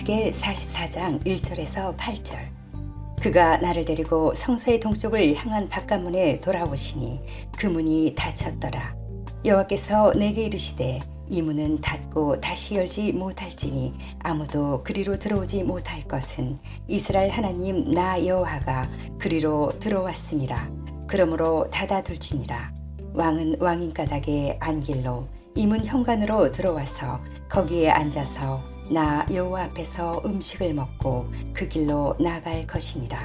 에스겔 44장 1절에서 8절. 그가 나를 데리고 성소의 동쪽을 향한 바깥문에 돌아오시니 그 문이 닫혔더라. 여호와께서 내게 이르시되 이 문은 닫고 다시 열지 못할지니 아무도 그리로 들어오지 못할 것은 이스라엘 하나님 나 여호와가 그리로 들어왔음이라. 그러므로 닫아둘지니라. 왕은 왕인 가닥에 안길로 이 문 현관으로 들어와서 거기에 앉아서 나 여호와 앞에서 음식을 먹고 그 길로 나갈 것이니라.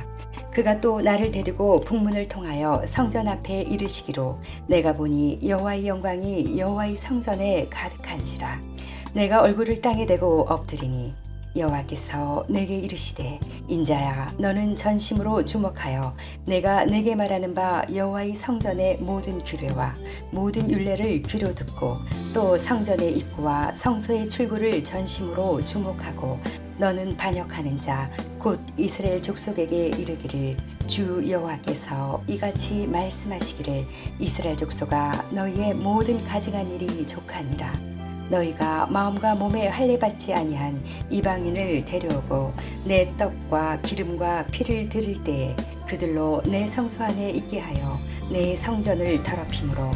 그가 또 나를 데리고 북문을 통하여 성전 앞에 이르시기로 내가 보니 여호와의 영광이 여호와의 성전에 가득한지라. 내가 얼굴을 땅에 대고 엎드리니 여호와께서 내게 이르시되 인자야 너는 전심으로 주목하여 내가 내게 말하는 바 여호와의 성전의 모든 규례와 모든 율례를 귀로 듣고 또 성전의 입구와 성소의 출구를 전심으로 주목하고 너는 반역하는 자 곧 이스라엘 족속에게 이르기를 주 여호와께서 이같이 말씀하시기를 이스라엘 족속아 너희의 모든 가증한 일이 족하니라. 너희가 마음과 몸에 할례받지 아니한 이방인을 데려오고 내 떡과 기름과 피를 드릴 때에 그들로 내 성소 안에 있게 하여 내 성전을 더럽힘으로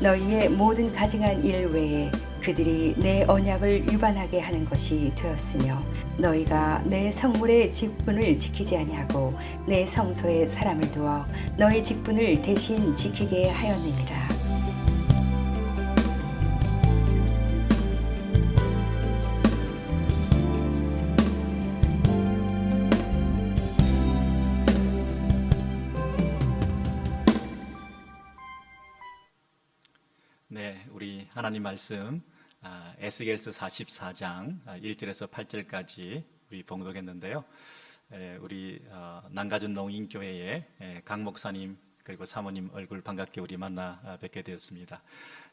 너희의 모든 가증한 일 외에 그들이 내 언약을 위반하게 하는 것이 되었으며 너희가 내 성물의 직분을 지키지 아니하고 내 성소에 사람을 두어 너희 직분을 대신 지키게 하였느니라. 네, 우리 하나님 말씀 에스겔서 44장 1절에서 8절까지 우리 봉독했는데요. 우리 난가준 농인교회의 강 목사님 그리고 사모님 얼굴 반갑게 우리 만나 뵙게 되었습니다.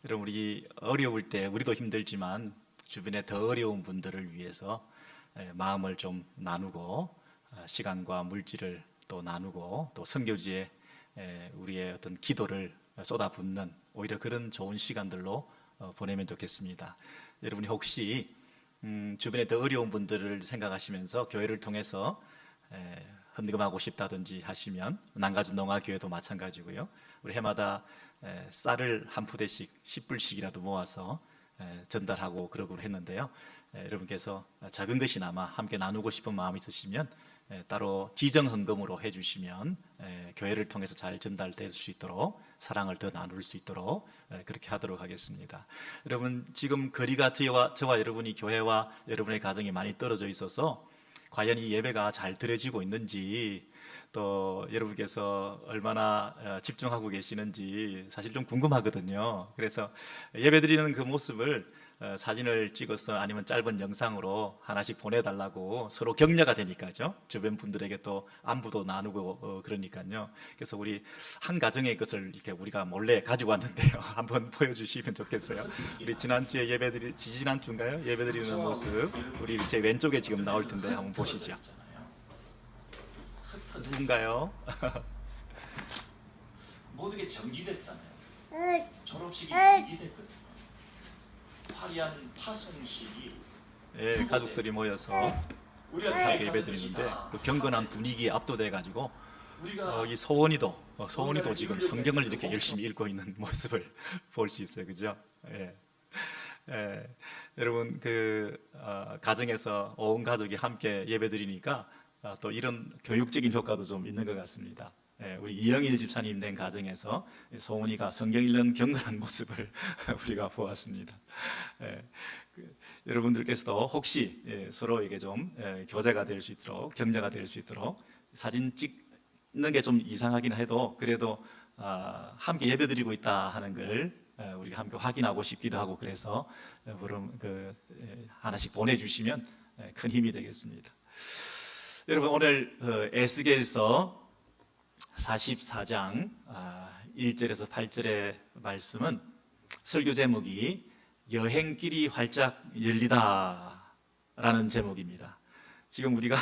여러분 우리 어려울 때 우리도 힘들지만 주변에 더 어려운 분들을 위해서 마음을 좀 나누고 시간과 물질을 또 나누고 또 선교지에 우리의 어떤 기도를 쏟아붓는 오히려 그런 좋은 시간들로 보내면 좋겠습니다. 여러분이 혹시 주변에 더 어려운 분들을 생각하시면서 교회를 통해서 헌금하고 싶다든지 하시면 난가준 농아교회도 마찬가지고요. 우리 해마다 쌀을 한 푸대씩 10불씩이라도 모아서 전달하고 그러고 했는데요. 여러분께서 작은 것이나마 함께 나누고 싶은 마음이 있으시면 따로 지정 헌금으로 해주시면 교회를 통해서 잘 전달될 수 있도록 사랑을 더 나눌 수 있도록 그렇게 하도록 하겠습니다. 여러분 지금 거리가 저와 여러분이 교회와 여러분의 가정이 많이 떨어져 있어서 과연 이 예배가 잘 드려지고 있는지 또 여러분께서 얼마나 집중하고 계시는지 사실 좀 궁금하거든요. 그래서 예배 드리는 그 모습을 사진을 찍어서 아니면 짧은 영상으로 하나씩 보내달라고 서로 격려가 되니까죠. 주변 분들에게 또 안부도 나누고 그러니까요. 그래서 우리 한 가정의 것을 이렇게 우리가 몰래 가지고 왔는데요. 한번 보여주시면 좋겠어요. 우리 지난주에 지난주인가요? 예배드리는 모습 우리 제 왼쪽에 지금 나올 텐데 한번 보시죠. 누군가요? 모두게 정지됐잖아요. 졸업식이 정지됐거든요. 화려한 파송식이 예, 가족들이 모여서 우리가 예배 드리는데 그 경건한 분위기에 압도돼 가지고 이 소원이도 지금 성경을 이렇게 열심히 읽고 있는 모습을 볼 수 있어요, 그죠? 여러분 가정에서 온 가족이 함께 예배 드리니까 또 이런 교육적인 효과도 좀 있는 것 같습니다. 우리 이영일 집사님 된 가정에서 소은이가 성경 읽는 경건한 모습을 우리가 보았습니다. 여러분들께서도 혹시 서로에게 좀 교제가 될 수 있도록 격려가 될 수 있도록 사진 찍는 게 좀 이상하긴 해도 그래도 함께 예배드리고 있다 하는 걸 우리가 함께 확인하고 싶기도 하고 그래서 하나씩 보내주시면 큰 힘이 되겠습니다. 여러분 오늘 에스겔서 44장 1절에서 8절의 말씀은 설교 제목이 여행길이 활짝 열리다 라는 제목입니다. 지금 우리가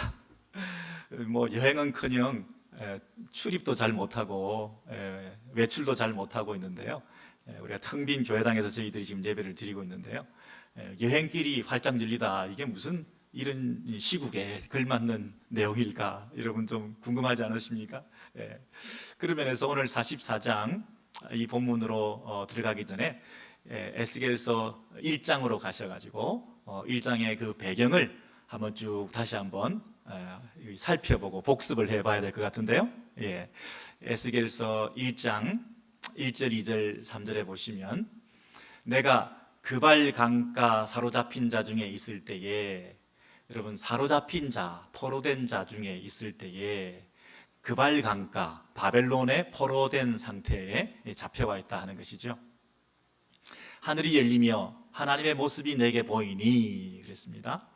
여행은커녕 출입도 잘 못하고 외출도 잘 못하고 있는데요. 우리가 텅 빈 교회당에서 저희들이 지금 예배를 드리고 있는데요. 여행길이 활짝 열리다 이게 무슨 이런 시국에 걸맞는 내용일까? 여러분 좀 궁금하지 않으십니까? 예. 그런 면에서 오늘 44장 이 본문으로 들어가기 전에 에스겔서 1장으로 가셔가지고 1장의 그 배경을 한번 쭉 다시 한번 살펴보고 복습을 해봐야 될 것 같은데요. 예. 에스겔서 1장 1절, 2절, 3절에 보시면 내가 그발 강가 사로잡힌 자 중에 있을 때에, 여러분 사로잡힌 자, 포로된 자 중에 있을 때에 그발 강가, 바벨론에 포로된 상태에 잡혀와 있다 하는 것이죠. 하늘이 열리며 하나님의 모습이 내게 보이니 그랬습니다.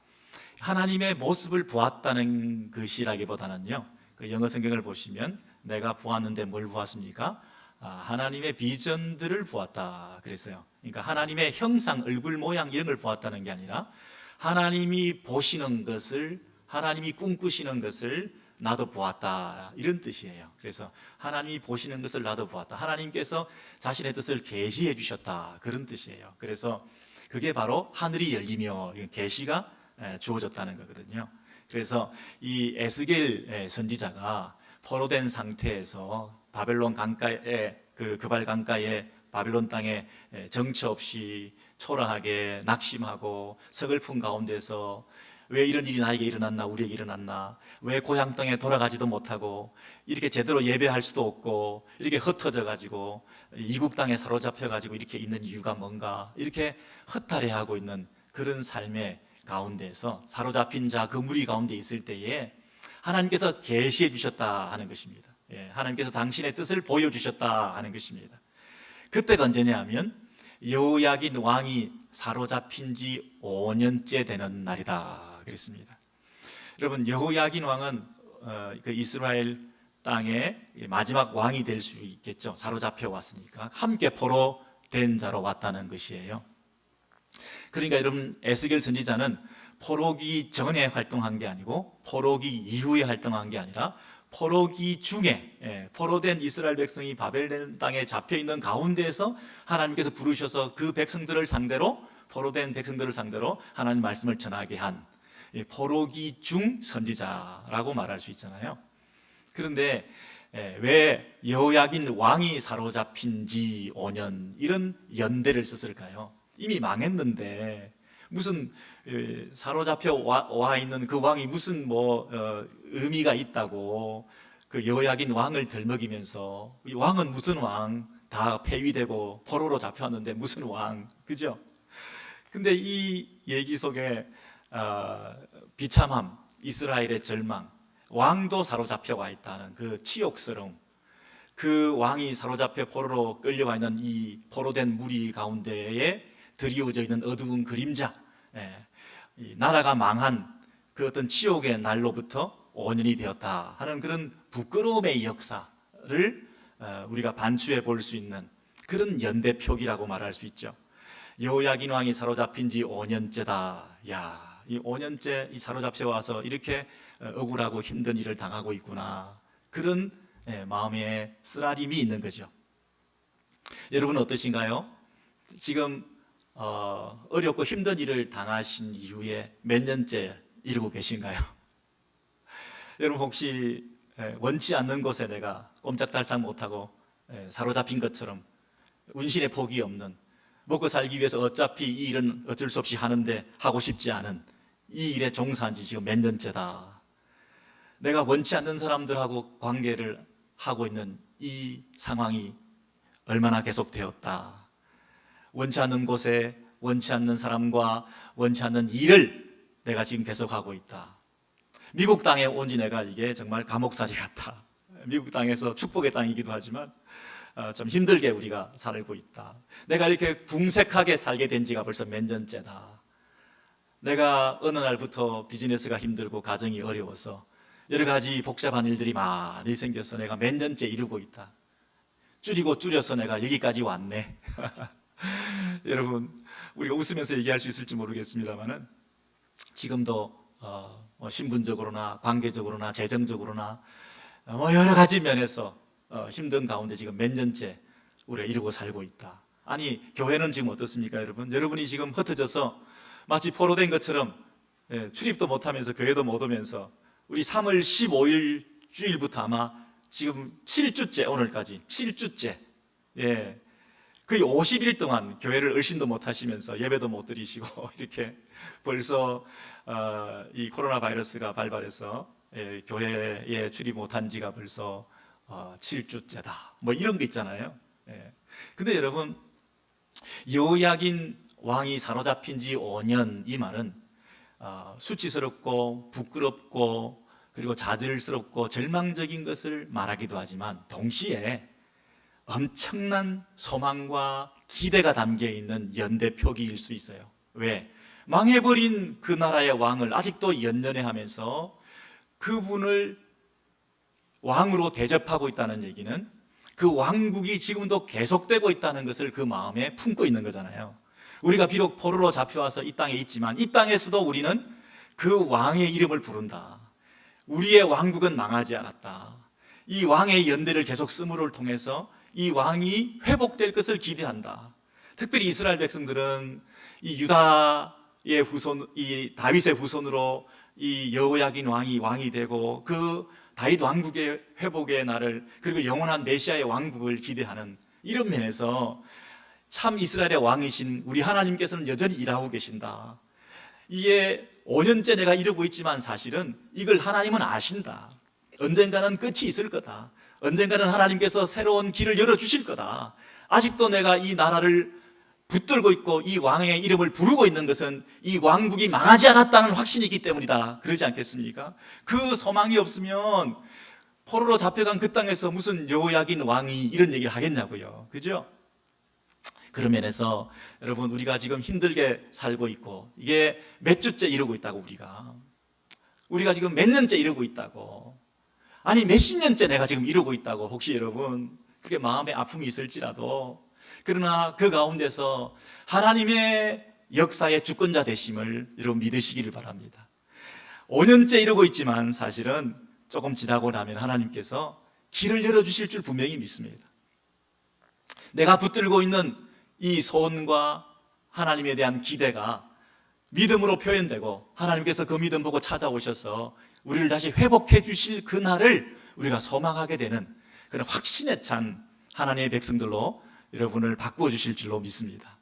하나님의 모습을 보았다는 것이라기보다는요, 그 영어 성경을 보시면 내가 보았는데 뭘 보았습니까? 하나님의 비전들을 보았다 그랬어요. 그러니까 하나님의 형상, 얼굴 모양 이런 걸 보았다는 게 아니라 하나님이 보시는 것을, 하나님이 꿈꾸시는 것을 나도 보았다 이런 뜻이에요. 그래서 하나님이 보시는 것을 나도 보았다. 하나님께서 자신의 뜻을 계시해 주셨다 그런 뜻이에요. 그래서 그게 바로 하늘이 열리며 계시가 주어졌다는 거거든요. 그래서 이 에스겔 선지자가 포로된 상태에서 바벨론 강가에 그발 강가에 바벨론 땅에 정처 없이 초라하게 낙심하고 서글픈 가운데서 왜 이런 일이 나에게 일어났나, 우리에게 일어났나, 왜 고향 땅에 돌아가지도 못하고 이렇게 제대로 예배할 수도 없고 이렇게 흩어져 가지고 이국 땅에 사로잡혀 가지고 이렇게 있는 이유가 뭔가, 이렇게 허탈해하고 있는 그런 삶의 가운데서 사로잡힌 자 그 무리 가운데 있을 때에 하나님께서 계시해 주셨다 하는 것입니다. 하나님께서 당신의 뜻을 보여주셨다 하는 것입니다. 그때가 언제냐 하면 여호야긴 왕이 사로잡힌 지 5년째 되는 날이다 그랬습니다. 여러분, 여호야긴 왕은 그 이스라엘 땅의 마지막 왕이 될 수 있겠죠. 사로잡혀 왔으니까 함께 포로된 자로 왔다는 것이에요. 그러니까 여러분, 에스겔 선지자는 포로기 전에 활동한 게 아니고 포로기 이후에 활동한 게 아니라 포로기 중에, 포로된 이스라엘 백성이 바벨론 땅에 잡혀 있는 가운데에서 하나님께서 부르셔서 그 백성들을 상대로, 포로된 백성들을 상대로 하나님 말씀을 전하게 한 포로기 중 선지자라고 말할 수 있잖아요. 그런데 왜 여호야긴 왕이 사로잡힌 지 5년 이런 연대를 썼을까요? 이미 망했는데 무슨 사로잡혀 와 있는 그 왕이 무슨 의미가 있다고 그 여호야긴 왕을 들먹이면서, 이 왕은 무슨 왕, 다 폐위되고 포로로 잡혀왔는데 무슨 왕, 그죠? 근데 이 얘기 속에 비참함, 이스라엘의 절망, 왕도 사로잡혀 와 있다는 그 치욕스러움, 그 왕이 사로잡혀 포로로 끌려와 있는 이 포로된 무리 가운데에 드리워져 있는 어두운 그림자, 이 나라가 망한 그 어떤 치욕의 날로부터 5년이 되었다 하는 그런 부끄러움의 역사를 우리가 반추해 볼 수 있는 그런 연대표기라고 말할 수 있죠. 여호야긴 왕이 사로잡힌 지 5년째다. 야, 이 5년째 이 사로잡혀 와서 이렇게 억울하고 힘든 일을 당하고 있구나. 그런 마음의 쓰라림이 있는 거죠. 여러분은 어떠신가요? 지금 어렵고 힘든 일을 당하신 이후에 몇 년째 이러고 계신가요? 여러분, 혹시 원치 않는 곳에 내가 꼼짝달싹 못하고 사로잡힌 것처럼 운신의 폭이 없는, 먹고 살기 위해서 어차피 이 일은 어쩔 수 없이 하는데 하고 싶지 않은 이 일에 종사한 지 지금 몇 년째다. 내가 원치 않는 사람들하고 관계를 하고 있는 이 상황이 얼마나 계속되었다. 원치 않는 곳에 원치 않는 사람과 원치 않는 일을 내가 지금 계속하고 있다. 미국 땅에 온 지 내가 이게 정말 감옥살이 같다. 미국 땅에서 축복의 땅이기도 하지만 좀 힘들게 우리가 살고 있다. 내가 이렇게 궁색하게 살게 된 지가 벌써 몇 년째다. 내가 어느 날부터 비즈니스가 힘들고 가정이 어려워서 여러 가지 복잡한 일들이 많이 생겨서 내가 몇 년째 이루고 있다. 줄이고 줄여서 내가 여기까지 왔네. 여러분, 우리가 웃으면서 얘기할 수 있을지 모르겠습니다만은 지금도 신분적으로나 관계적으로나 재정적으로나 여러 가지 면에서 힘든 가운데 지금 몇 년째 우리가 이루고 살고 있다. 아니, 교회는 지금 어떻습니까, 여러분? 여러분이 지금 흩어져서 마치 포로된 것처럼 출입도 못하면서 교회도 못 오면서 우리 3월 15일 주일부터 아마 지금 7주째, 오늘까지 7주째, 거의 50일 동안 교회를 얼씬도 못 하시면서 예배도 못 드리시고 이렇게 벌써 이 코로나 바이러스가 발발해서 교회에 출입 못한 지가 벌써 7주째다. 뭐 이런 거 있잖아요. 근데 여러분, 여호야긴 왕이 사로잡힌 지 5년, 이 말은 수치스럽고 부끄럽고 그리고 좌절스럽고 절망적인 것을 말하기도 하지만 동시에 엄청난 소망과 기대가 담겨 있는 연대표기일 수 있어요. 왜? 망해버린 그 나라의 왕을 아직도 연연해하면서 그분을 왕으로 대접하고 있다는 얘기는 그 왕국이 지금도 계속되고 있다는 것을 그 마음에 품고 있는 거잖아요. 우리가 비록 포로로 잡혀와서 이 땅에 있지만 이 땅에서도 우리는 그 왕의 이름을 부른다. 우리의 왕국은 망하지 않았다. 이 왕의 연대를 계속 쓰므로를 통해서 이 왕이 회복될 것을 기대한다. 특별히 이스라엘 백성들은 이 유다의 후손, 이 다윗의 후손으로 이 여호야긴 왕이 되고 그 다윗 왕국의 회복의 날을, 그리고 영원한 메시아의 왕국을 기대하는 이런 면에서 참 이스라엘의 왕이신 우리 하나님께서는 여전히 일하고 계신다. 이게 5년째 내가 이러고 있지만 사실은 이걸 하나님은 아신다. 언젠가는 끝이 있을 거다. 언젠가는 하나님께서 새로운 길을 열어주실 거다. 아직도 내가 이 나라를 붙들고 있고 이 왕의 이름을 부르고 있는 것은 이 왕국이 망하지 않았다는 확신이 있기 때문이다. 그러지 않겠습니까? 그 소망이 없으면 포로로 잡혀간 그 땅에서 무슨 여호야긴 왕이 이런 얘기를 하겠냐고요. 그죠? 그런 면에서 여러분, 우리가 지금 힘들게 살고 있고 이게 몇 주째 이러고 있다고, 우리가 지금 몇 년째 이러고 있다고, 아니 몇십 년째 내가 지금 이러고 있다고, 혹시 여러분 그게 마음에 아픔이 있을지라도, 그러나 그 가운데서 하나님의 역사의 주권자 되심을 여러분 믿으시기를 바랍니다. 5년째 이러고 있지만 사실은 조금 지나고 나면 하나님께서 길을 열어주실 줄 분명히 믿습니다. 내가 붙들고 있는 이 소원과 하나님에 대한 기대가 믿음으로 표현되고 하나님께서 그 믿음 보고 찾아오셔서 우리를 다시 회복해 주실 그날을 우리가 소망하게 되는 그런 확신에 찬 하나님의 백성들로 여러분을 바꾸어 주실 줄로 믿습니다.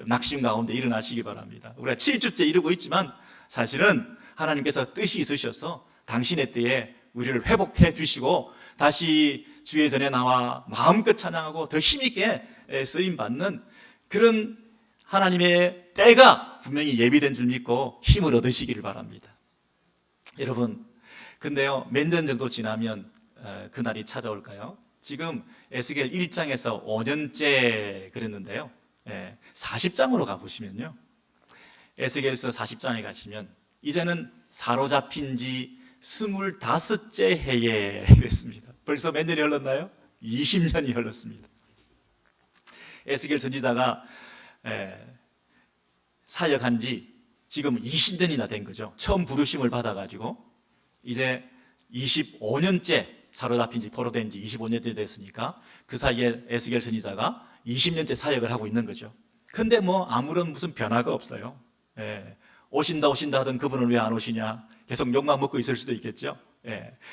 낙심 가운데 일어나시기 바랍니다. 우리가 7주째 이러고 있지만 사실은 하나님께서 뜻이 있으셔서 당신의 때에 우리를 회복해 주시고 다시 주의 전에 나와 마음껏 찬양하고 더 힘있게 쓰임받는 그런 하나님의 때가 분명히 예비된 줄 믿고 힘을 얻으시기를 바랍니다. 여러분, 근데요, 몇 년 정도 지나면 그날이 찾아올까요? 지금 에스겔 1장에서 5년째 그랬는데요, 40장으로 가보시면요, 에스겔서 40장에 가시면 이제는 사로잡힌 지 25째 해에 이랬습니다. 벌써 몇 년이 흘렀나요? 20년이 흘렀습니다. 에스겔 선지자가 사역한 지 지금 20년이나 된 거죠. 처음 부르심을 받아가지고 이제 25년째 사로잡힌 지, 포로된 지 25년째 됐으니까 그 사이에 에스겔 선지자가 20년째 사역을 하고 있는 거죠. 근데 뭐 아무런 무슨 변화가 없어요. 오신다 하던 그분은 왜 안 오시냐, 계속 욕만 먹고 있을 수도 있겠죠.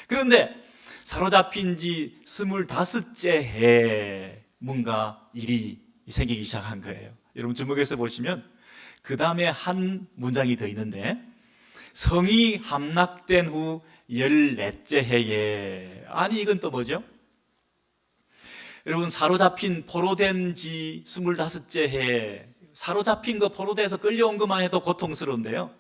그런데 사로잡힌 지 25째 해에 뭔가 일이 생기기 시작한 거예요. 여러분 주목해서 보시면 그 다음에 한 문장이 더 있는데, 성이 함락된 후 14째 해에, 아니 이건 또 뭐죠? 여러분, 사로잡힌 포로된 지 25째 해에, 사로잡힌 거, 포로돼서 끌려온 것만 해도 고통스러운데요,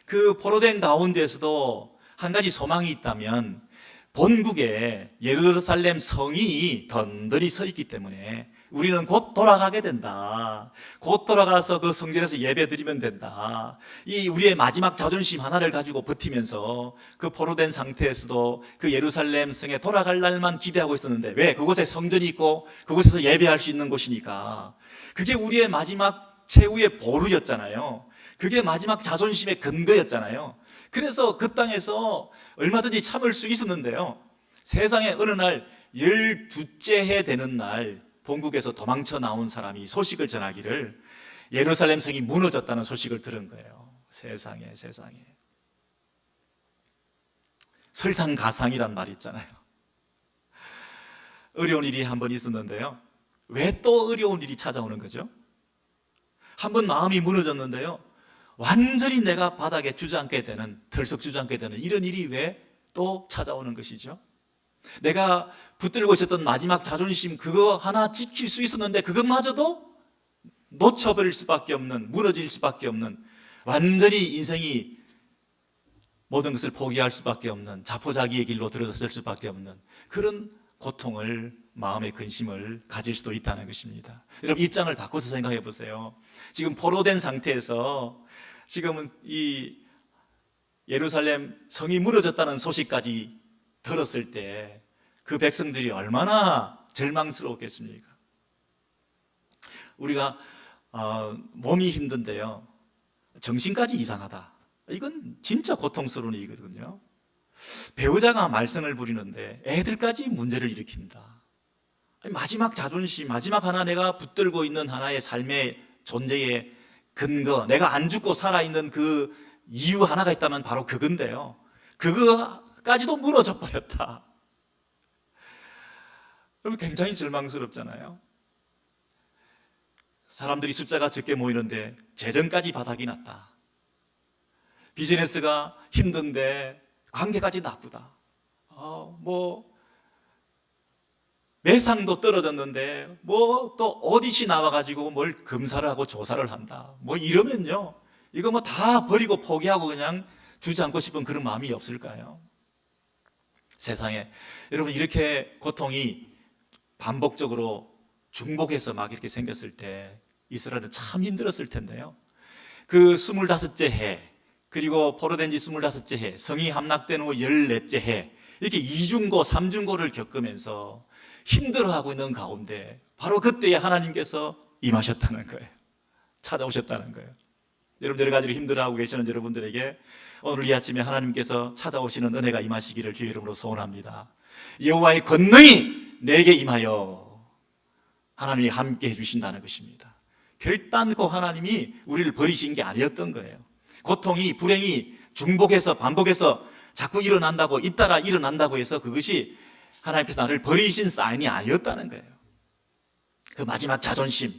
그 포로된 가운데서도 한 가지 소망이 있다면 본국에 예루살렘 성이 던던히 서 있기 때문에 우리는 곧 돌아가게 된다. 곧 돌아가서 그 성전에서 예배드리면 된다. 이 우리의 마지막 자존심 하나를 가지고 버티면서 그 포로된 상태에서도 그 예루살렘 성에 돌아갈 날만 기대하고 있었는데, 왜? 그곳에 성전이 있고 그곳에서 예배할 수 있는 곳이니까. 그게 우리의 마지막 최후의 보루였잖아요. 그게 마지막 자존심의 근거였잖아요. 그래서 그 땅에서 얼마든지 참을 수 있었는데요, 세상에 어느 날 12째 해 되는 날 본국에서 도망쳐 나온 사람이 소식을 전하기를 예루살렘 성이 무너졌다는 소식을 들은 거예요. 세상에. 설상가상이란 말이 있잖아요. 어려운 일이 한 번 있었는데요. 왜 또 어려운 일이 찾아오는 거죠? 한 번 마음이 무너졌는데요. 완전히 내가 바닥에 주저앉게 되는, 덜썩 주저앉게 되는 이런 일이 왜 또 찾아오는 것이죠? 내가 붙들고 있었던 마지막 자존심, 그거 하나 지킬 수 있었는데 그것마저도 놓쳐버릴 수밖에 없는, 무너질 수밖에 없는, 완전히 인생이 모든 것을 포기할 수밖에 없는, 자포자기의 길로 들어설 수밖에 없는 그런 고통을, 마음의 근심을 가질 수도 있다는 것입니다. 여러분, 입장을 바꿔서 생각해 보세요. 지금 포로된 상태에서 지금은 이 예루살렘 성이 무너졌다는 소식까지 들었을 때 그 백성들이 얼마나 절망스러웠겠습니까? 우리가 몸이 힘든데요, 정신까지 이상하다, 이건 진짜 고통스러운 일이거든요. 배우자가 말썽을 부리는데 애들까지 문제를 일으킨다. 마지막 자존심, 마지막 하나 내가 붙들고 있는 하나의 삶의 존재의 근거, 내가 안 죽고 살아있는 그 이유 하나가 있다면 바로 그건데요, 그거까지도 무너져 버렸다. 여러분, 굉장히 절망스럽잖아요. 사람들이 숫자가 적게 모이는데 재정까지 바닥이 났다. 비즈니스가 힘든데 관계까지 나쁘다. 매상도 떨어졌는데 또 오디시 나와가지고 뭘 검사를 하고 조사를 한다. 이러면요, 이거 다 버리고 포기하고 그냥 주지 않고 싶은 그런 마음이 없을까요? 세상에 여러분, 이렇게 고통이 반복적으로 중복해서 막 이렇게 생겼을 때 이스라엘은 참 힘들었을 텐데요. 그 25째 해, 그리고 포로된 지 25째 해, 성이 함락된 후 14째 해, 이렇게 2중고 3중고를 겪으면서 힘들어하고 있는 가운데 바로 그때에 하나님께서 임하셨다는 거예요. 찾아오셨다는 거예요. 여러분, 여러 가지로 힘들어하고 계시는 여러분들에게 오늘 이 아침에 하나님께서 찾아오시는 은혜가 임하시기를 주의 이름으로 소원합니다. 여호와의 권능이 내게 임하여 하나님이 함께 해주신다는 것입니다. 결단코 하나님이 우리를 버리신 게 아니었던 거예요. 고통이, 불행이 중복해서 반복해서 자꾸 일어난다고, 잇따라 일어난다고 해서 그것이 하나님께서 나를 버리신 사인이 아니었다는 거예요. 그 마지막 자존심,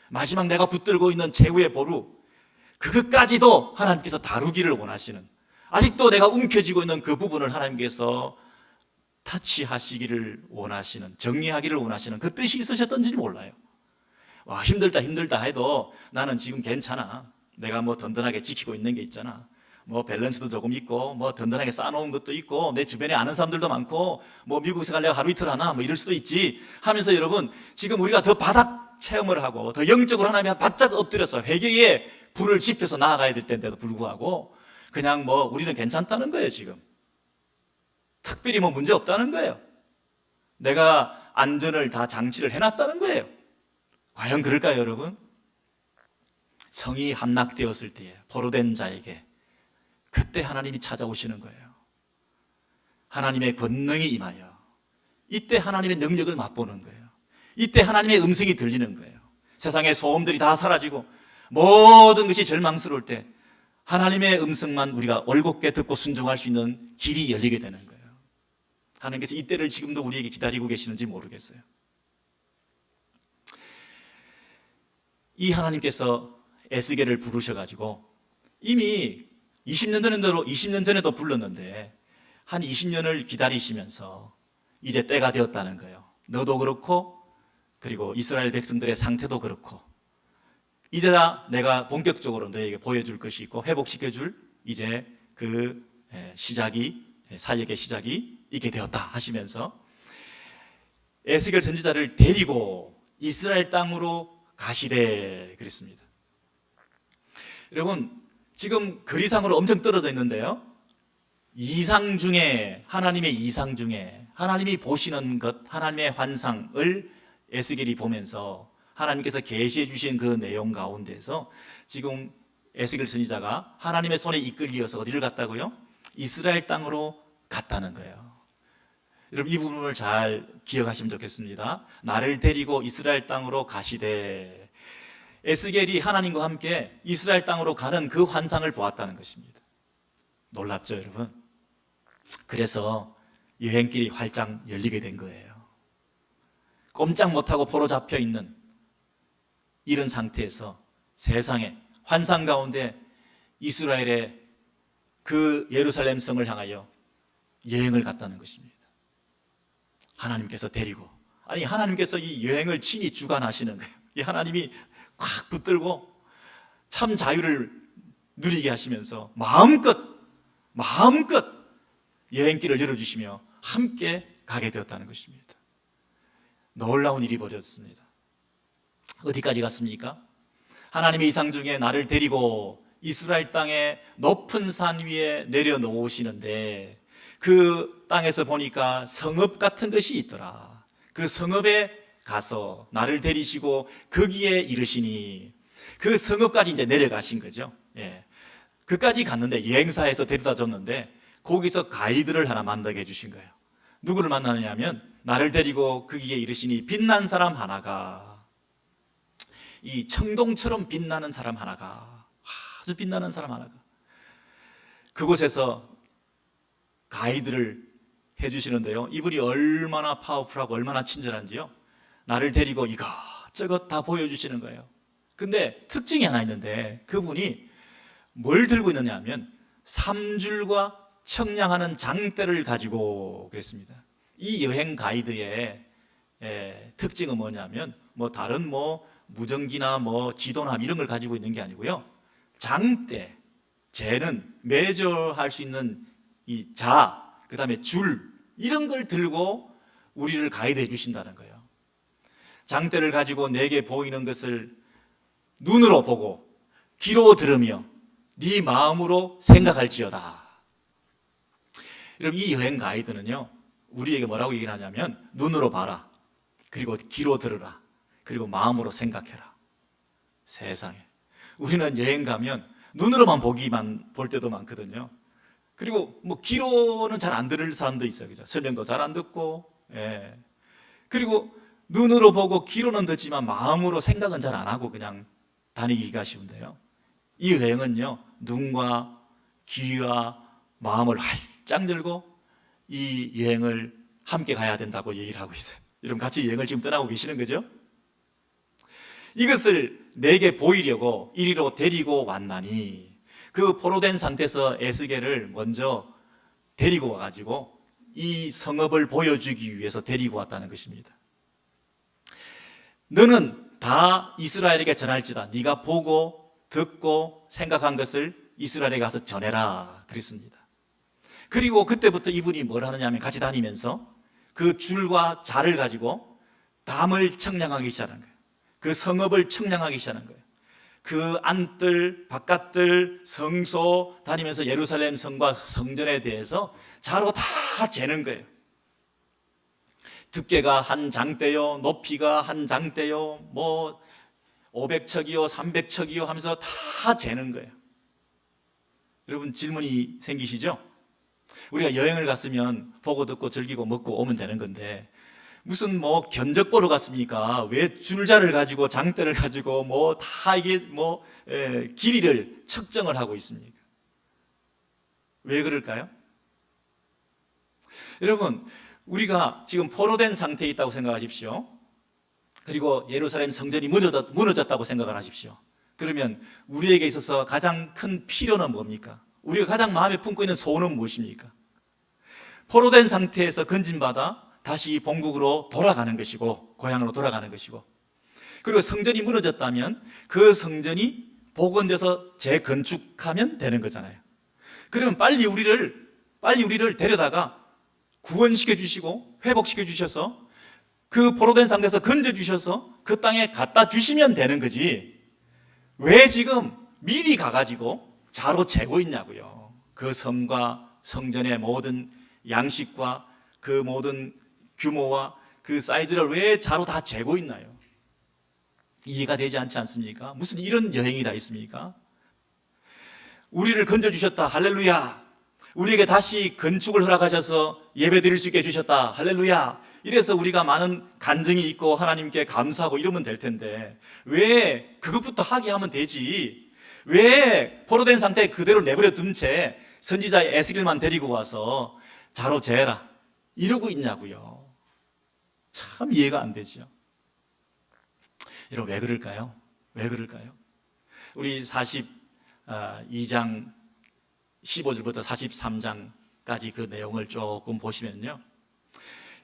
마지막 내가 붙들고 있는 최후의 보루, 그것까지도 하나님께서 다루기를 원하시는, 아직도 내가 움켜쥐고 있는 그 부분을 하나님께서 타치하시기를 원하시는, 정리하기를 원하시는 그 뜻이 있으셨던지 몰라요. 힘들다 해도 나는 지금 괜찮아. 내가 든든하게 지키고 있는 게 있잖아. 밸런스도 조금 있고, 든든하게 쌓아놓은 것도 있고, 내 주변에 아는 사람들도 많고, 미국에서 갈래가 하루 이틀 하나, 이럴 수도 있지 하면서, 여러분, 지금 우리가 더 바닥 체험을 하고, 더 영적으로 하나님이 바짝 엎드려서 회개의 불을 지펴서 나아가야 될 때인데도 불구하고, 그냥 우리는 괜찮다는 거예요, 지금. 특별히 문제 없다는 거예요. 내가 안전을 다 장치를 해놨다는 거예요. 과연 그럴까요, 여러분? 성이 함락되었을 때에 포로된 자에게 그때 하나님이 찾아오시는 거예요. 하나님의 권능이 임하여 이때 하나님의 능력을 맛보는 거예요. 이때 하나님의 음성이 들리는 거예요. 세상의 소음들이 다 사라지고 모든 것이 절망스러울 때 하나님의 음성만 우리가 올곧게 듣고 순종할 수 있는 길이 열리게 되는 거예요. 하나님께서 이때를 지금도 우리에게 기다리고 계시는지 모르겠어요. 이 하나님께서 에스겔을 부르셔가지고 이미 20년 전에도 불렀는데 한 20년을 기다리시면서 이제 때가 되었다는 거예요. 너도 그렇고, 그리고 이스라엘 백성들의 상태도 그렇고, 이제다 내가 본격적으로 너에게 보여줄 것이 있고 회복시켜줄 이제 그 사역의 시작이 있게 되었다 하시면서 에스겔 선지자를 데리고 이스라엘 땅으로 가시되 그랬습니다. 여러분, 지금 거리상으로 엄청 떨어져 있는데요, 이상 중에, 하나님의 이상 중에 하나님이 보시는 것, 하나님의 환상을 에스겔이 보면서 하나님께서 계시해 주신 그 내용 가운데서 지금 에스겔 선지자가 하나님의 손에 이끌려서 어디를 갔다고요? 이스라엘 땅으로 갔다는 거예요. 여러분, 이 부분을 잘 기억하시면 좋겠습니다. 나를 데리고 이스라엘 땅으로 가시되, 에스겔이 하나님과 함께 이스라엘 땅으로 가는 그 환상을 보았다는 것입니다. 놀랍죠, 여러분? 그래서 여행길이 활짝 열리게 된 거예요. 꼼짝 못하고 포로 잡혀 있는 이런 상태에서 세상에 환상 가운데 이스라엘의 그 예루살렘 성을 향하여 여행을 갔다는 것입니다. 하나님께서 데리고, 아니 하나님께서 이 여행을 친히 주관하시는 거예요. 이 하나님이 꽉 붙들고 참 자유를 누리게 하시면서 마음껏 여행길을 열어주시며 함께 가게 되었다는 것입니다. 놀라운 일이 벌어졌습니다. 어디까지 갔습니까? 하나님의 이상 중에 나를 데리고 이스라엘 땅의 높은 산 위에 내려놓으시는데 그 땅에서 보니까 성읍 같은 것이 있더라. 그 성읍에 가서 나를 데리시고 거기에 이르시니, 그 성읍까지 이제 내려가신 거죠. 예. 그까지 갔는데, 여행사에서 데려다 줬는데 거기서 가이드를 하나 만나게 해주신 거예요. 누구를 만나느냐면, 나를 데리고 거기에 이르시니 빛난 사람 하나가, 이 청동처럼 빛나는 사람 하나가, 아주 빛나는 사람 하나가 그곳에서 가이드를 해주시는데요, 이분이 얼마나 파워풀하고 얼마나 친절한지요. 나를 데리고 이것저것 다 보여주시는 거예요. 근데 특징이 하나 있는데, 그분이 뭘 들고 있느냐 하면 3줄과 청량하는 장대를 가지고 그랬습니다. 이 여행 가이드의 특징은 뭐냐면, 다른 무전기나 지도나 이런 걸 가지고 있는 게 아니고요, 장대, 재는 메저할 수 있는 이 그 다음에 줄, 이런 걸 들고 우리를 가이드해 주신다는 거예요. 장대를 가지고 내게 보이는 것을 눈으로 보고 귀로 들으며 네 마음으로 생각할지어다. 여러분, 이 여행 가이드는요, 우리에게 뭐라고 얘기를 하냐면, 눈으로 봐라, 그리고 귀로 들으라, 그리고 마음으로 생각해라. 세상에, 우리는 여행 가면 눈으로만 보기만 볼 때도 많거든요. 그리고 귀로는 잘 안 들을 사람도 있어요. 그죠? 설명도 잘 안 듣고, 예. 그리고 눈으로 보고 귀로는 듣지만 마음으로 생각은 잘 안 하고 그냥 다니기가 쉬운데요, 이 여행은요, 눈과 귀와 마음을 활짝 열고 이 여행을 함께 가야 된다고 얘기를 하고 있어요. 여러분, 같이 여행을 지금 떠나고 계시는 거죠? 이것을 내게 보이려고 이리로 데리고 왔나니, 그 포로된 상태에서 에스겔을 먼저 데리고 와가지고 이 성읍을 보여주기 위해서 데리고 왔다는 것입니다. 너는 다 이스라엘에게 전할지다. 네가 보고 듣고 생각한 것을 이스라엘에 가서 전해라 그랬습니다. 그리고 그때부터 이분이 뭘 하느냐 하면, 같이 다니면서 그 줄과 자를 가지고 담을 청량하기 시작한 거예요. 그 성읍을 청량하기 시작한 거예요. 그 안뜰, 바깥뜰, 성소 다니면서 예루살렘 성과 성전에 대해서 자로 다 재는 거예요. 두께가 한 장대요, 높이가 한 장대요, 500척이요, 300척이요 하면서 다 재는 거예요. 여러분, 질문이 생기시죠? 우리가 여행을 갔으면 보고 듣고 즐기고 먹고 오면 되는 건데, 무슨 견적 보러 갔습니까? 왜 줄자를 가지고 장대를 가지고 다 이게 길이를 측정을 하고 있습니까? 왜 그럴까요? 여러분, 우리가 지금 포로된 상태에 있다고 생각하십시오. 그리고 예루살렘 성전이 무너졌다고 생각을 하십시오. 그러면 우리에게 있어서 가장 큰 필요는 뭡니까? 우리가 가장 마음에 품고 있는 소원은 무엇입니까? 포로된 상태에서 건진받아 다시 본국으로 돌아가는 것이고, 고향으로 돌아가는 것이고, 그리고 성전이 무너졌다면 그 성전이 복원돼서 재건축하면 되는 거잖아요. 그러면 빨리 우리를 데려다가 구원시켜 주시고 회복시켜 주셔서 그 포로된 상태에서 건져 주셔서 그 땅에 갖다 주시면 되는 거지, 왜 지금 미리 가가지고 자로 재고 있냐고요. 그 성과 성전의 모든 양식과 그 모든 규모와 그 사이즈를 왜 자로 다 재고 있나요? 이해가 되지 않지 않습니까? 무슨 이런 여행이 다 있습니까? 우리를 건져주셨다, 할렐루야. 우리에게 다시 건축을 허락하셔서 예배 드릴 수 있게 해주셨다, 할렐루야. 이래서 우리가 많은 간증이 있고 하나님께 감사하고 이러면 될 텐데, 왜 그것부터 하게 하면 되지, 왜 포로된 상태에 그대로 내버려 둔 채 선지자 에스겔만 데리고 와서 자로 재라 이러고 있냐고요. 참 이해가 안 되죠. 여러분 왜 그럴까요? 왜 그럴까요? 우리 42장 15절부터 43장까지 그 내용을 조금 보시면요,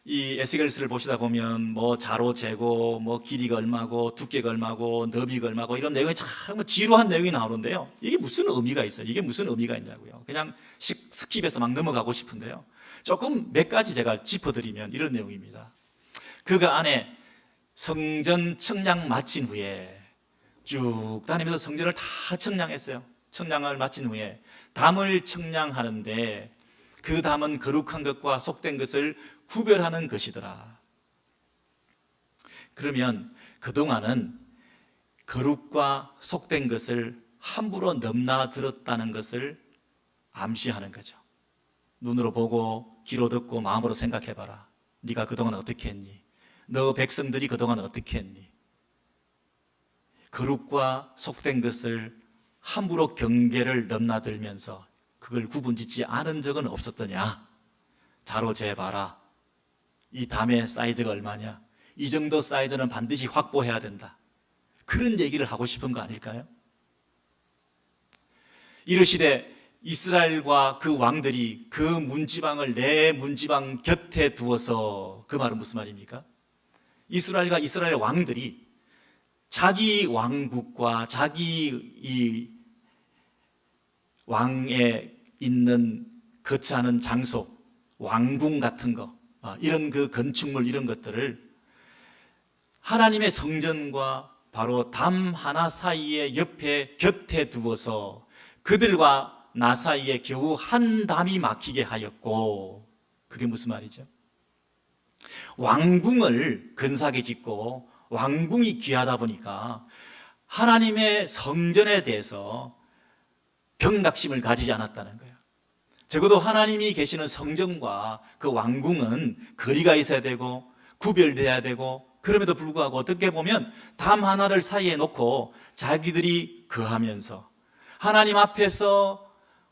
이 에스겔서를 보시다 보면 뭐 자로 재고 뭐 길이가 얼마고 두께가 얼마고 너비가 얼마고 이런 내용이 참 지루한 내용이 나오는데요, 이게 무슨 의미가 있어요? 이게 무슨 의미가 있냐고요. 그냥 스킵해서 막 넘어가고 싶은데요, 조금 몇 가지 제가 짚어드리면 이런 내용입니다. 그 안에 성전 청량 마친 후에 쭉 다니면서 성전을 다 청량했어요. 청량을 마친 후에 담을 청량하는데 그 담은 거룩한 것과 속된 것을 구별하는 것이더라. 그러면 그동안은 거룩과 속된 것을 함부로 넘나들었다는 것을 암시하는 거죠. 눈으로 보고 귀로 듣고 마음으로 생각해봐라. 네가 그동안 어떻게 했니? 너 백성들이 그동안 어떻게 했니? 거룩과 속된 것을 함부로 경계를 넘나들면서 그걸 구분짓지 않은 적은 없었더냐? 자로 재봐라. 이 담의 사이즈가 얼마냐? 이 정도 사이즈는 반드시 확보해야 된다. 그런 얘기를 하고 싶은 거 아닐까요? 이르시되 이스라엘과 그 왕들이 그 문지방을 내 문지방 곁에 두어서, 그 말은 무슨 말입니까? 이스라엘과 이스라엘 왕들이 자기 왕국과 자기 이 왕에 있는 거처하는 장소, 왕궁 같은 거, 이런 그 건축물 이런 것들을 하나님의 성전과 바로 담 하나 사이에 옆에 곁에 두어서 그들과 나 사이에 겨우 한 담이 막히게 하였고, 그게 무슨 말이죠? 왕궁을 근사하게 짓고 왕궁이 귀하다 보니까 하나님의 성전에 대해서 경각심을 가지지 않았다는 거예요. 적어도 하나님이 계시는 성전과 그 왕궁은 거리가 있어야 되고 구별돼야 되고, 그럼에도 불구하고 어떻게 보면 담 하나를 사이에 놓고 자기들이 거하면서 하나님 앞에서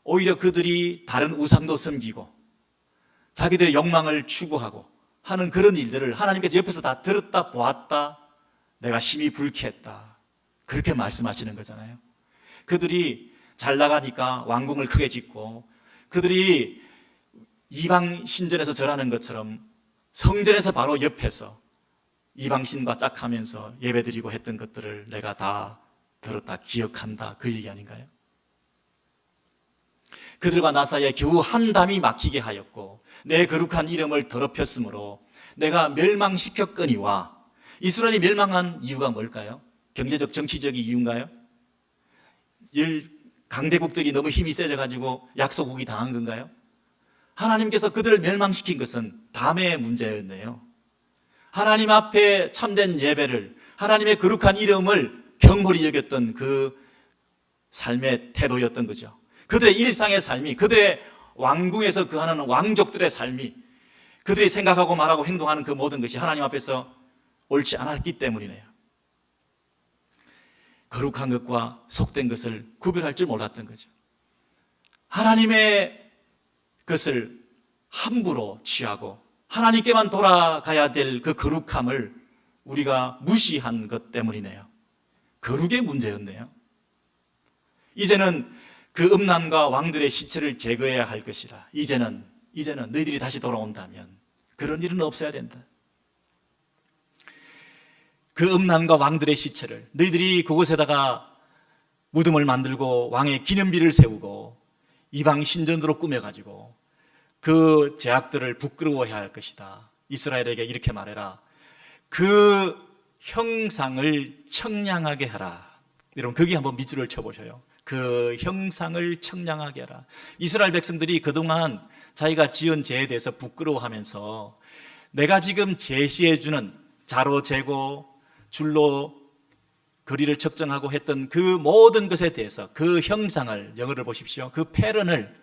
오히려 그들이 다른 우상도 섬기고 자기들의 욕망을 추구하고 하는 그런 일들을 하나님께서 옆에서 다 들었다 보았다, 내가 심히 불쾌했다, 그렇게 말씀하시는 거잖아요. 그들이 잘 나가니까 왕궁을 크게 짓고, 그들이 이방 신전에서 절하는 것처럼 성전에서 바로 옆에서 이방신과 짝하면서 예배드리고 했던 것들을 내가 다 들었다 기억한다, 그 얘기 아닌가요? 그들과 나 사이에 겨우 한 담이 막히게 하였고 내 거룩한 이름을 더럽혔으므로 내가 멸망시켰거니와. 이스라엘이 멸망한 이유가 뭘까요? 경제적 정치적인 이유인가요? 강대국들이 너무 힘이 세져가지고 약소국이 당한 건가요? 하나님께서 그들을 멸망시킨 것은 담의 문제였네요. 하나님 앞에 참된 예배를, 하나님의 거룩한 이름을 경홀히 여겼던 그 삶의 태도였던 거죠. 그들의 일상의 삶이, 그들의 왕궁에서 거하는 왕족들의 삶이, 그들이 생각하고 말하고 행동하는 그 모든 것이 하나님 앞에서 옳지 않았기 때문이네요. 거룩한 것과 속된 것을 구별할 줄 몰랐던 거죠. 하나님의 것을 함부로 취하고 하나님께만 돌아가야 될 그 거룩함을 우리가 무시한 것 때문이네요. 거룩의 문제였네요. 이제는 그 음란과 왕들의 시체를 제거해야 할 것이라. 이제는 너희들이 다시 돌아온다면 그런 일은 없어야 된다. 그 음란과 왕들의 시체를, 너희들이 그곳에다가 무덤을 만들고 왕의 기념비를 세우고 이방 신전으로 꾸며가지고 그 죄악들을 부끄러워해야 할 것이다. 이스라엘에게 이렇게 말해라. 그 형상을 청량하게 하라. 여러분 거기 한번 밑줄을 쳐보셔요. 그 형상을 청량하게 하라. 이스라엘 백성들이 그동안 자기가 지은 죄에 대해서 부끄러워하면서 내가 지금 제시해주는 자로 재고 줄로 거리를 측정하고 했던 그 모든 것에 대해서 그 형상을, 영어를 보십시오, 그 패턴을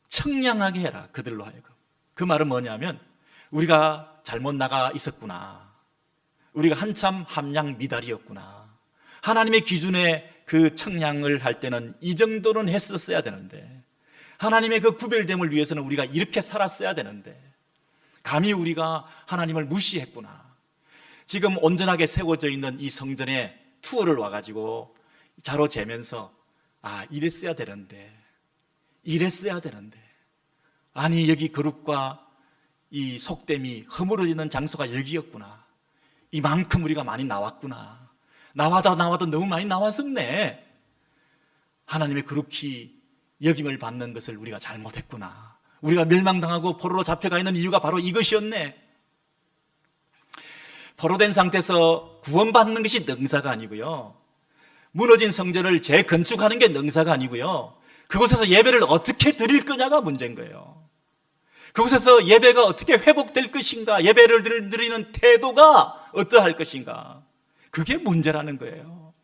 청량하게 해라. 그들로 하여금. 그 말은 뭐냐면 우리가 잘못 나가 있었구나, 우리가 한참 함량 미달이었구나, 하나님의 기준에 그 청량을 할 때는 이 정도는 했었어야 되는데 하나님의 그 구별됨을 위해서는 우리가 이렇게 살았어야 되는데 감히 우리가 하나님을 무시했구나. 지금 온전하게 세워져 있는 이 성전에 투어를 와가지고 자로 재면서 이랬어야 되는데 아니 여기 거룩과 이 속됨이 허물어지는 장소가 여기였구나. 이만큼 우리가 많이 나왔구나. 나와도 너무 많이 나왔었네. 하나님의 거룩히 여김을 받는 것을 우리가 잘못했구나. 우리가 멸망당하고 포로로 잡혀가 있는 이유가 바로 이것이었네. 포로된 상태에서 구원받는 것이 능사가 아니고요, 무너진 성전을 재건축하는 게 능사가 아니고요, 그곳에서 예배를 어떻게 드릴 거냐가 문제인 거예요. 그곳에서 예배가 어떻게 회복될 것인가, 예배를 드리는 태도가 어떠할 것인가, 그게 문제라는 거예요.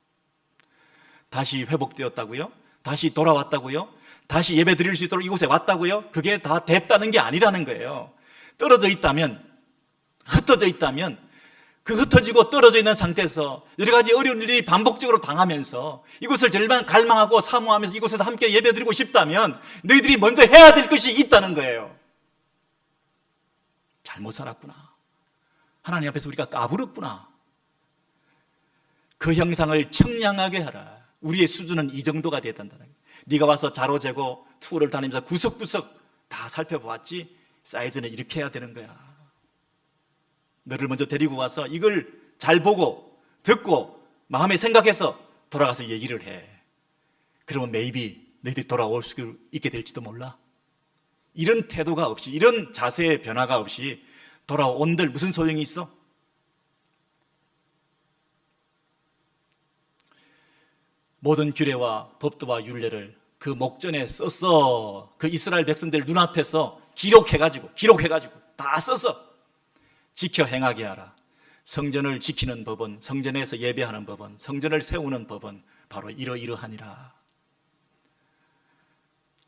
다시 회복되었다고요? 다시 돌아왔다고요? 다시 예배 드릴 수 있도록 이곳에 왔다고요? 그게 다 됐다는 게 아니라는 거예요. 떨어져 있다면, 흩어져 있다면, 그 흩어지고 떨어져 있는 상태에서 여러 가지 어려운 일이 반복적으로 당하면서 이곳을 절반 갈망하고 사모하면서 이곳에서 함께 예배드리고 싶다면 너희들이 먼저 해야 될 것이 있다는 거예요. 잘못 살았구나. 하나님 앞에서 우리가 까불었구나. 그 형상을 청량하게 하라. 우리의 수준은 이 정도가 됐단다는 거예요. 네가 와서 자로 재고 투어를 다니면서 구석구석 다 살펴보았지? 사이즈는 이렇게 해야 되는 거야. 너를 먼저 데리고 와서 이걸 잘 보고 듣고 마음에 생각해서 돌아가서 얘기를 해. 그러면 maybe 너희들이 돌아올 수 있게 될지도 몰라. 이런 태도가 없이, 이런 자세의 변화가 없이 돌아온들 무슨 소용이 있어? 모든 규례와 법도와 율례를 그 목전에 썼어. 그 이스라엘 백성들 눈앞에서 기록해가지고 다 썼어. 지켜 행하게 하라. 성전을 지키는 법은, 성전에서 예배하는 법은, 성전을 세우는 법은 바로 이러이러하니라.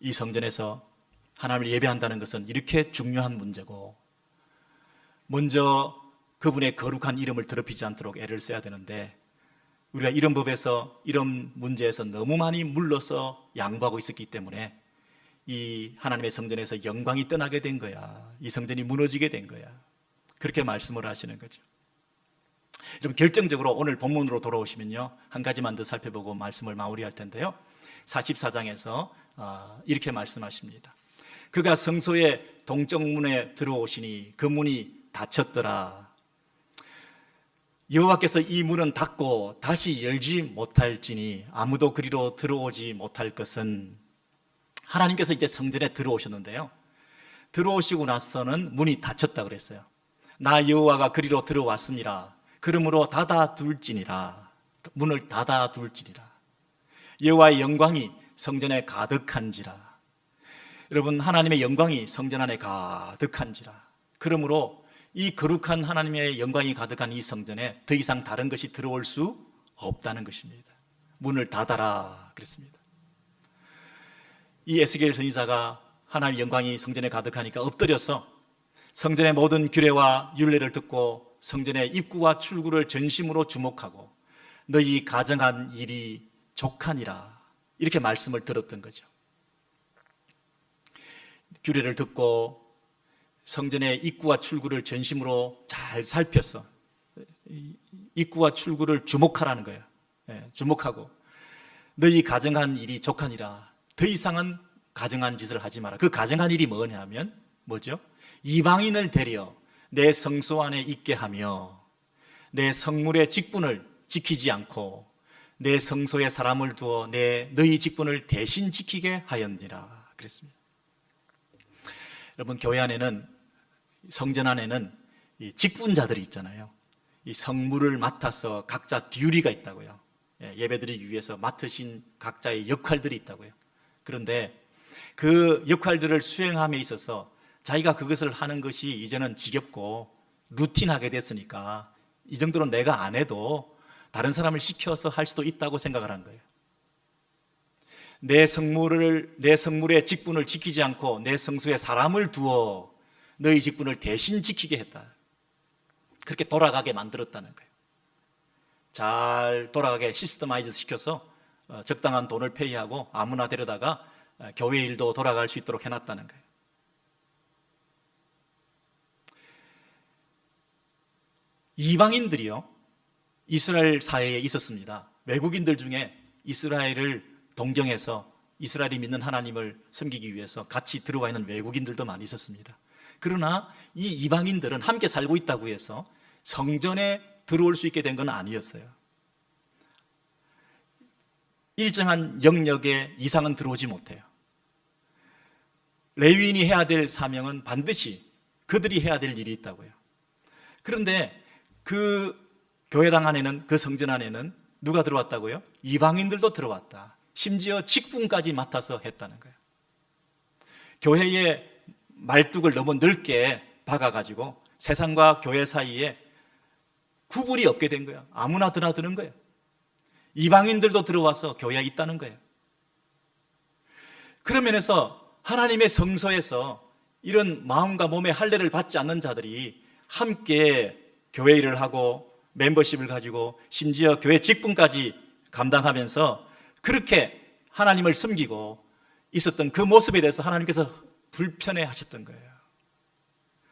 이 성전에서 하나님을 예배한다는 것은 이렇게 중요한 문제고, 먼저 그분의 거룩한 이름을 더럽히지 않도록 애를 써야 되는데 우리가 이런 법에서, 이런 문제에서 너무 많이 물러서 양보하고 있었기 때문에 이 하나님의 성전에서 영광이 떠나게 된 거야. 이 성전이 무너지게 된 거야. 그렇게 말씀을 하시는 거죠. 여러분, 결정적으로 오늘 본문으로 돌아오시면요, 한 가지만 더 살펴보고 말씀을 마무리할 텐데요, 44장에서 이렇게 말씀하십니다. 그가 성소의 동쪽 문에 들어오시니 그 문이 닫혔더라. 여호와께서 이 문은 닫고 다시 열지 못할지니 아무도 그리로 들어오지 못할 것은, 하나님께서 이제 성전에 들어오셨는데요, 들어오시고 나서는 문이 닫혔다 그랬어요. 나 여호와가 그리로 들어왔습니다. 그러므로 닫아둘지니라. 문을 닫아둘지니라. 여호와의 영광이 성전에 가득한지라. 여러분, 하나님의 영광이 성전 안에 가득한지라. 그러므로 이 거룩한 하나님의 영광이 가득한 이 성전에 더 이상 다른 것이 들어올 수 없다는 것입니다. 문을 닫아라 그랬습니다. 이 에스겔 선지자가 하나님의 영광이 성전에 가득하니까 엎드려서 성전의 모든 규례와 율례를 듣고 성전의 입구와 출구를 전심으로 주목하고 너희 가정한 일이 족하니라, 이렇게 말씀을 들었던 거죠. 규례를 듣고 성전의 입구와 출구를 전심으로 잘 살펴서 입구와 출구를 주목하라는 거예요. 주목하고 너희 가정한 일이 족하니라. 더 이상은 가정한 짓을 하지 마라. 그 가정한 일이 뭐냐면 뭐죠? 이방인을 데려 내 성소 안에 있게 하며 내 성물의 직분을 지키지 않고 내 성소에 사람을 두어 너희 직분을 대신 지키게 하였니라 그랬습니다. 여러분, 교회 안에는, 성전 안에는 이 직분자들이 있잖아요. 이 성물을 맡아서 각자 듀리가 있다고요. 예배드리기 위해서 맡으신 각자의 역할들이 있다고요. 그런데 그 역할들을 수행함에 있어서 자기가 그것을 하는 것이 이제는 지겹고 루틴하게 됐으니까 이 정도는 내가 안 해도 다른 사람을 시켜서 할 수도 있다고 생각을 한 거예요. 내 성물의 직분을 지키지 않고 내 성소에 사람을 두어 너희 직분을 대신 지키게 했다. 그렇게 돌아가게 만들었다는 거예요. 잘 돌아가게 시스템아이즈 시켜서 적당한 돈을 페이하고 아무나 데려다가 교회 일도 돌아갈 수 있도록 해놨다는 거예요. 이방인들이요, 이스라엘 사회에 있었습니다. 외국인들 중에 이스라엘을 동경해서 이스라엘이 믿는 하나님을 섬기기 위해서 같이 들어와 있는 외국인들도 많이 있었습니다. 그러나 이 이방인들은 함께 살고 있다고 해서 성전에 들어올 수 있게 된 건 아니었어요. 일정한 영역의 이상은 들어오지 못해요. 레위인이 해야 될 사명은 반드시 그들이 해야 될 일이 있다고요. 그런데 그 교회당 안에는, 그 성전 안에는 누가 들어왔다고요? 이방인들도 들어왔다. 심지어 직분까지 맡아서 했다는 거예요. 교회의 말뚝을 너무 넓게 박아가지고 세상과 교회 사이에 구분이 없게 된 거예요. 아무나 드나드는 거예요. 이방인들도 들어와서 교회에 있다는 거예요. 그런 면에서 하나님의 성소에서 이런 마음과 몸의 할례를 받지 않는 자들이 함께 교회 일을 하고 멤버십을 가지고 심지어 교회 직분까지 감당하면서 그렇게 하나님을 섬기고 있었던 그 모습에 대해서 하나님께서 불편해 하셨던 거예요.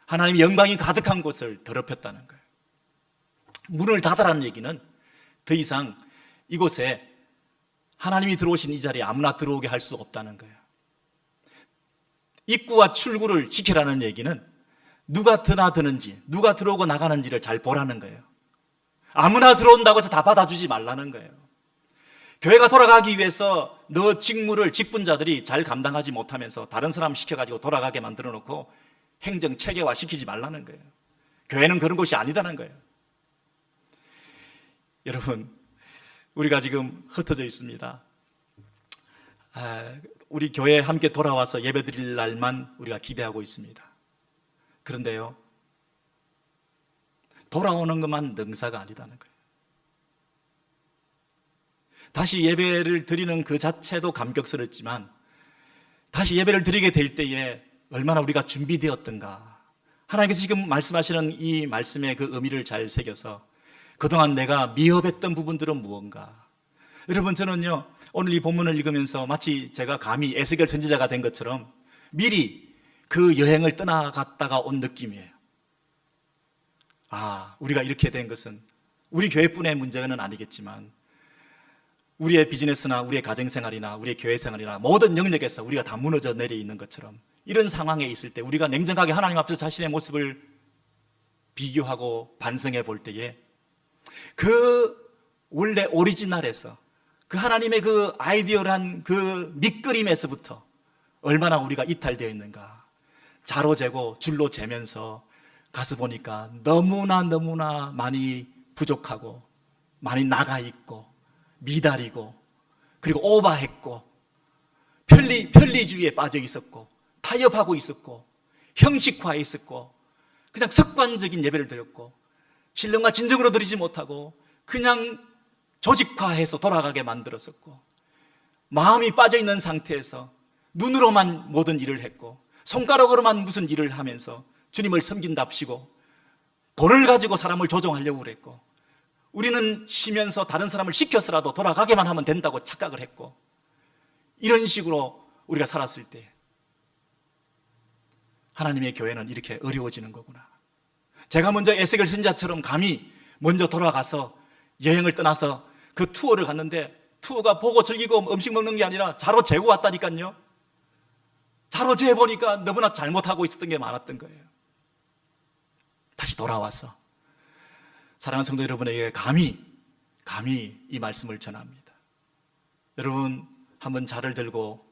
하나님의 영광이 가득한 곳을 더럽혔다는 거예요. 문을 닫아라는 얘기는 더 이상 이곳에 하나님이 들어오신 이 자리에 아무나 들어오게 할 수 없다는 거예요. 입구와 출구를 지키라는 얘기는 누가 드나드는지, 누가 들어오고 나가는지를 잘 보라는 거예요. 아무나 들어온다고 해서 다 받아주지 말라는 거예요. 교회가 돌아가기 위해서 너 직무를 직분자들이 잘 감당하지 못하면서 다른 사람 시켜가지고 돌아가게 만들어 놓고 행정 체계화 시키지 말라는 거예요. 교회는 그런 곳이 아니다는 거예요. 여러분, 우리가 지금 흩어져 있습니다. 우리 교회에 함께 돌아와서 예배 드릴 날만 우리가 기대하고 있습니다. 그런데요, 돌아오는 것만 능사가 아니다는 거예요. 다시 예배를 드리는 그 자체도 감격스럽지만 다시 예배를 드리게 될 때에 얼마나 우리가 준비되었던가. 하나님께서 지금 말씀하시는 이 말씀의 그 의미를 잘 새겨서 그동안 내가 미흡했던 부분들은 무언가. 여러분, 저는요, 오늘 이 본문을 읽으면서 마치 제가 감히 에스겔 선지자가 된 것처럼 미리 그 여행을 떠나갔다가 온 느낌이에요. 우리가 이렇게 된 것은 우리 교회뿐의 문제는 아니겠지만 우리의 비즈니스나 우리의 가정생활이나 우리의 교회생활이나 모든 영역에서 우리가 다 무너져 내려 있는 것처럼 이런 상황에 있을 때 우리가 냉정하게 하나님 앞에서 자신의 모습을 비교하고 반성해 볼 때에 그 원래 오리지널에서 그 하나님의 그 아이디어란 그 밑그림에서부터 얼마나 우리가 이탈되어 있는가. 자로 재고 줄로 재면서 가서 보니까 너무나 많이 부족하고 많이 나가 있고 미달이고 그리고 오버했고 편리주의에 빠져 있었고 타협하고 있었고 형식화해 있었고 그냥 습관적인 예배를 드렸고 신령과 진정으로 드리지 못하고 그냥 조직화해서 돌아가게 만들었었고 마음이 빠져 있는 상태에서 눈으로만 모든 일을 했고 손가락으로만 무슨 일을 하면서 주님을 섬긴답시고 돈을 가지고 사람을 조종하려고 그랬고 우리는 쉬면서 다른 사람을 시켜서라도 돌아가게만 하면 된다고 착각을 했고 이런 식으로 우리가 살았을 때 하나님의 교회는 이렇게 어려워지는 거구나. 제가 먼저 에스겔 선지자처럼 감히 먼저 돌아가서 여행을 떠나서 그 투어를 갔는데 투어가 보고 즐기고 음식 먹는 게 아니라 자로 재고 왔다니까요. 자로 재보니까 너무나 잘못하고 있었던 게 많았던 거예요. 다시 돌아와서 사랑하는 성도 여러분에게 감히 이 말씀을 전합니다. 여러분 한번 자를 들고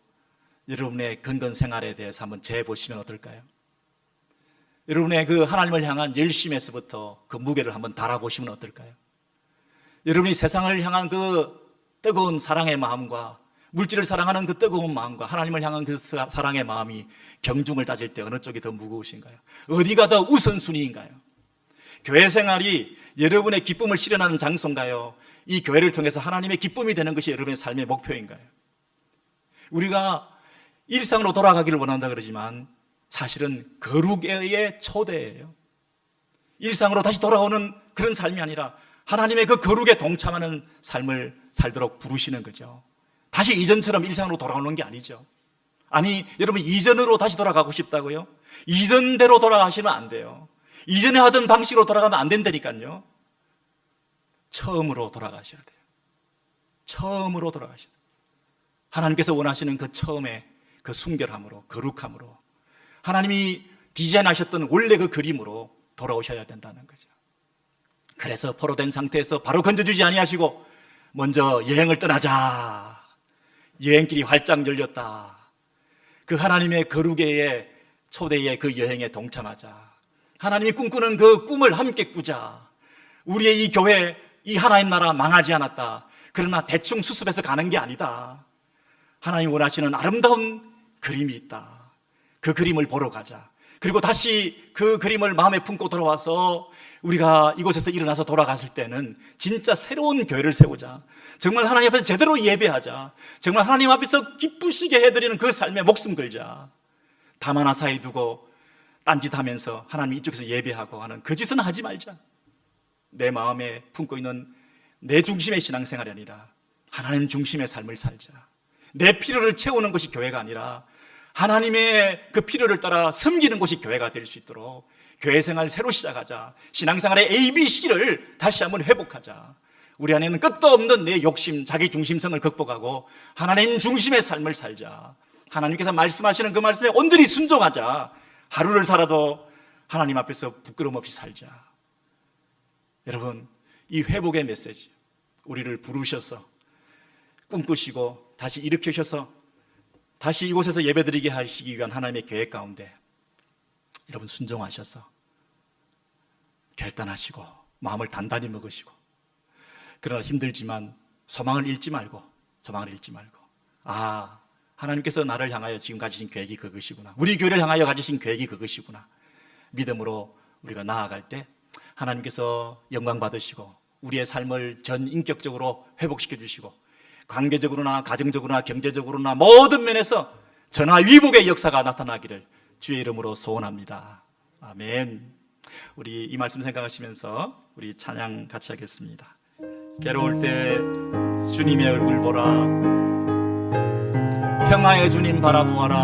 여러분의 근건 생활에 대해서 한번 재보시면 어떨까요? 여러분의 그 하나님을 향한 열심에서부터 그 무게를 한번 달아보시면 어떨까요? 여러분이 세상을 향한 그 뜨거운 사랑의 마음과 물질을 사랑하는 그 뜨거운 마음과 하나님을 향한 그 사랑의 마음이 경중을 따질 때 어느 쪽이 더 무거우신가요? 어디가 더 우선순위인가요? 교회 생활이 여러분의 기쁨을 실현하는 장소인가요? 이 교회를 통해서 하나님의 기쁨이 되는 것이 여러분의 삶의 목표인가요? 우리가 일상으로 돌아가기를 원한다 그러지만 사실은 거룩의 초대예요. 일상으로 다시 돌아오는 그런 삶이 아니라 하나님의 그 거룩에 동참하는 삶을 살도록 부르시는 거죠. 다시 이전처럼 일상으로 돌아오는 게 아니죠. 아니, 여러분 이전으로 다시 돌아가고 싶다고요? 이전대로 돌아가시면 안 돼요. 이전에 하던 방식으로 돌아가면 안 된다니까요. 처음으로 돌아가셔야 돼요. 처음으로 돌아가셔야 돼요. 하나님께서 원하시는 그 처음에 그 순결함으로, 거룩함으로, 하나님이 디자인하셨던 원래 그 그림으로 돌아오셔야 된다는 거죠. 그래서 포로된 상태에서 바로 건져주지 아니하시고 먼저 여행을 떠나자. 여행길이 활짝 열렸다. 그 하나님의 거룩의 초대의 그 여행에 동참하자. 하나님이 꿈꾸는 그 꿈을 함께 꾸자. 우리의 이 교회, 이 하나님 나라 망하지 않았다. 그러나 대충 수습해서 가는 게 아니다. 하나님 원하시는 아름다운 그림이 있다. 그 그림을 보러 가자. 그리고 다시 그 그림을 마음에 품고 돌아와서 우리가 이곳에서 일어나서 돌아갔을 때는 진짜 새로운 교회를 세우자. 정말 하나님 앞에서 제대로 예배하자. 정말 하나님 앞에서 기쁘시게 해드리는 그 삶에 목숨 걸자. 담 하나 사이 두고 딴짓하면서 하나님 이쪽에서 예배하고 하는 그 짓은 하지 말자. 내 마음에 품고 있는 내 중심의 신앙생활이 아니라 하나님 중심의 삶을 살자. 내 필요를 채우는 것이 교회가 아니라 하나님의 그 필요를 따라 섬기는 것이 교회가 될 수 있도록 교회 생활 새로 시작하자. 신앙생활의 ABC를 다시 한번 회복하자. 우리 안에는 끝도 없는 내 욕심, 자기 중심성을 극복하고 하나님 중심의 삶을 살자. 하나님께서 말씀하시는 그 말씀에 온전히 순종하자. 하루를 살아도 하나님 앞에서 부끄러움 없이 살자. 여러분, 이 회복의 메시지, 우리를 부르셔서 꿈꾸시고 다시 일으키셔서 다시 이곳에서 예배드리게 하시기 위한 하나님의 계획 가운데 여러분 순종하셔서 결단하시고 마음을 단단히 먹으시고, 그러나 힘들지만 소망을 잃지 말고 하나님께서 나를 향하여 지금 가지신 계획이 그것이구나, 우리 교회를 향하여 가지신 계획이 그것이구나, 믿음으로 우리가 나아갈 때 하나님께서 영광 받으시고 우리의 삶을 전 인격적으로 회복시켜 주시고 관계적으로나 가정적으로나 경제적으로나 모든 면에서 전화위복의 역사가 나타나기를 주의 이름으로 소원합니다. 아멘. 우리 이 말씀 생각하시면서 우리 찬양 같이 하겠습니다. 괴로울 때 주님의 얼굴 보라, 평화의 주님 바라보아라.